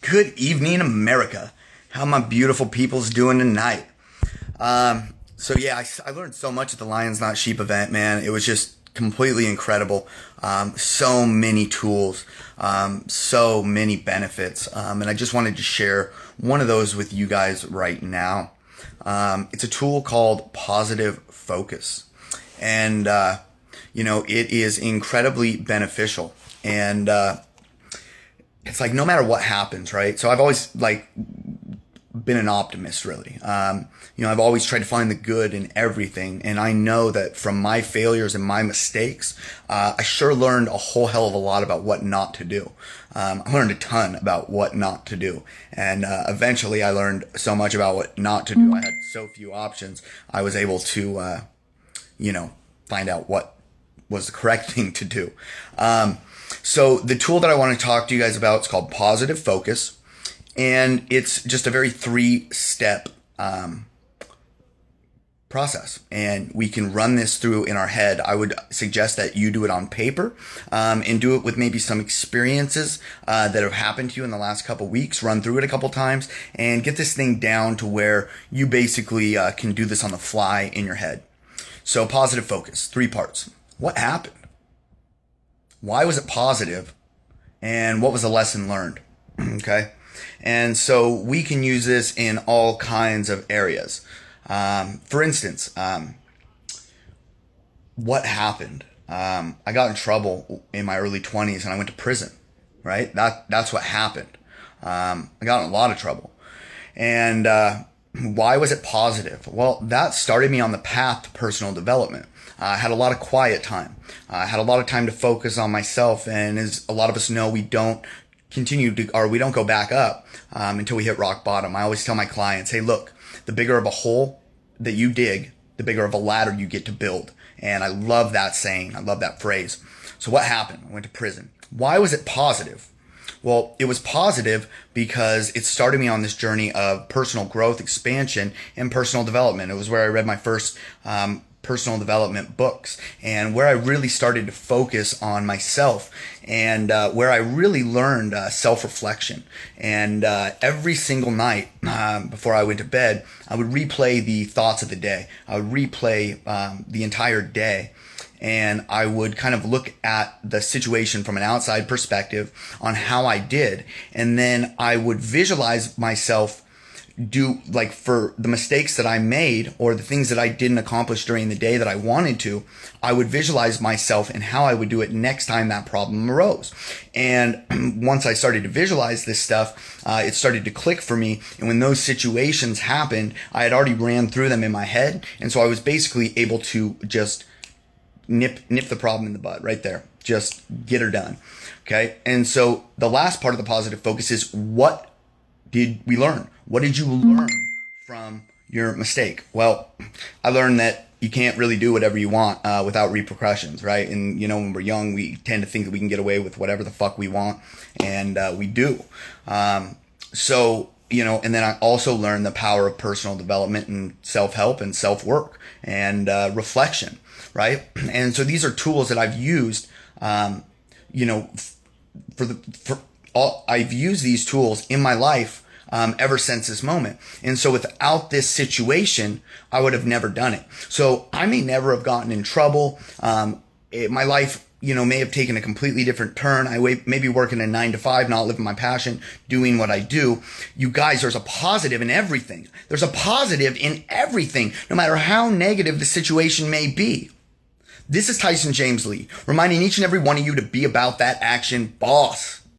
Good evening, America. How my beautiful people's doing tonight? I learned so much at the Lions Not Sheep event, man. It was just completely incredible. So many tools, so many benefits, and I just wanted to share one of those with you guys right now. It's a tool called Positive Focus, and it is incredibly beneficial. And it's like no matter what happens, right? So I've always been an optimist, really. I've always tried to find the good in everything, and I know that from my failures and my mistakes, I sure learned a whole hell of a lot about what not to do. I learned a ton about what not to do, and eventually I learned so much about what not to do. I had so few options. I was able to, find out what was the correct thing to do. So the tool that I want to talk to you guys about is called Positive Focus, and it's just a very 3-step process, and we can run this through in our head. I would suggest that you do it on paper and do it with maybe some experiences that have happened to you in the last couple weeks. Run through it a couple times and get this thing down to where you basically can do this on the fly in your head. So Positive Focus, 3 parts. What happened? Why was it positive? And what was the lesson learned? Okay. And so we can use this in all kinds of areas. For instance, what happened? I got in trouble in my early 20s and I went to prison, right? That's what happened. I got in a lot of trouble. And why was it positive? Well, that started me on the path to personal development. I had a lot of quiet time. I had a lot of time to focus on myself. And as a lot of us know, we don't we don't go back up until we hit rock bottom. I always tell my clients, hey, look, the bigger of a hole that you dig, the bigger of a ladder you get to build. And I love that saying. I love that phrase. So what happened? I went to prison. Why was it positive? Well, it was positive because it started me on this journey of personal growth, expansion, and personal development. It was where I read my first personal development books, and where I really started to focus on myself, and where I really learned self-reflection. And every single night before I went to bed, I would replay the thoughts of the day. I would replay the entire day. And I would kind of look at the situation from an outside perspective on how I did. And then I would visualize myself for the mistakes that I made or the things that I didn't accomplish during the day that I wanted to. I would visualize myself and how I would do it next time that problem arose. And once I started to visualize this stuff, it started to click for me. And when those situations happened, I had already ran through them in my head. And so I was basically able to just nip the problem in the bud right there. Just get her done. Okay. And so the last part of the positive focus is, what did we learn? What did you learn from your mistake? Well, I learned that you can't really do whatever you want without repercussions, right? And when we're young, we tend to think that we can get away with whatever the fuck we want, and we do. And then I also learned the power of personal development and self-help and self-work and reflection, right? And so these are tools that I've used, I've used these tools in my life ever since this moment. And so without this situation, I would have never done it. So I may never have gotten in trouble. My life, may have taken a completely different turn. I may be working a 9-to-5, not living my passion, doing what I do. You guys, there's a positive in everything. There's a positive in everything, no matter how negative the situation may be. This is Tyson James Lee, reminding each and every one of you to be about that action, boss.